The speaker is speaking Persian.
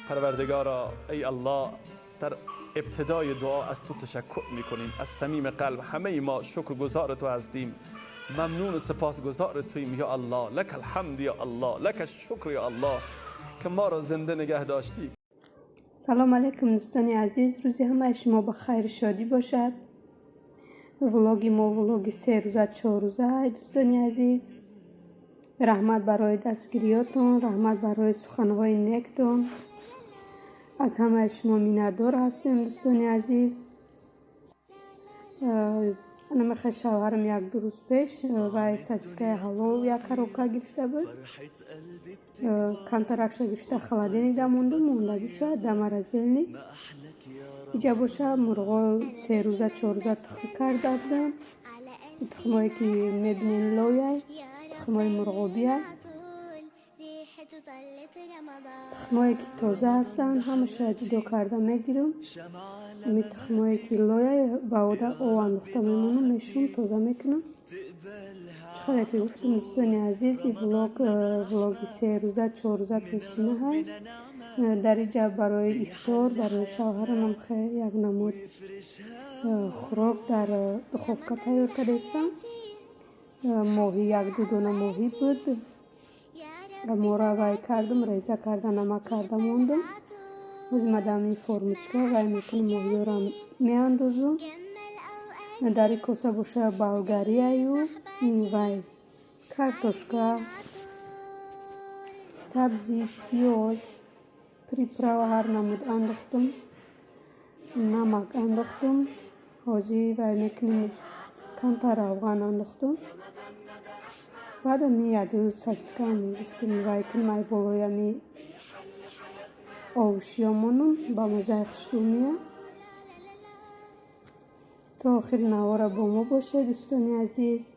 پروردگارا ای الله، در ابتدای دعا از تو تشکر میکنیم از صمیم قلب. همه ما شکرگزار تو هستیم، ممنون و سپاسگزار توییم یا الله. لک الحمد یا الله، لک الشکر یا الله که ما را زنده نگه داشتی. سلام علیکم دوستان عزیز، روزی همه شما با خیر شادی باشد. ولاگی ما ولاگی 3 روزه 4 روزه دوستان عزیز. رحمت برای دستگیریاتون، رحمت برای سخنهای نیکتون. از همه شما میندار هستیم دوستان عزیز. انا میخوای شوهرم یک دو روز پیش و ساسیسکای حلال یک کروکا گرفته بود. کنترکشا گرفته خلادینی مونده بیشه دمرزیلنی اینجا باشه. مرغا 3 روزه 4 روزه تخم کرده بودم. تخمایی که میبینین لایه تخمای مرغابیه، تخمایی که تازه هستن همشه جدا کرده میگیرم. این تخمایی که لایه و او انداخته میمونم میشون تازه میکنم. چقدر که گفتم دوستان عزیز، این ولاگ 3 روزه 4 روزه پیشینه های. در اینجا برای افطار برای شوهرم هم خیلی یک نمود خوراک در دخوفکه تیار کردستم. ماهی یک دو دونه ماهی بود، ما را وای کردم، ریزه کرده نمک کرده موندم. از مدام این فرمچکه وای میکنم ماهی را میاندازم. در این کاسه باشه بلگاری ایو وای کارتوشکا، سبزی، پیاز، پریپرا و هر نمود انداختم، نمک انداختم. حاضی وای میکنم کنتر افغان انداختم. بعد میاد ساسیسکا گفتم وای کنم ای بالای می آوشیامونم با مزه خشومیه. تا آخر نواره با ما باشه دوستان عزیز.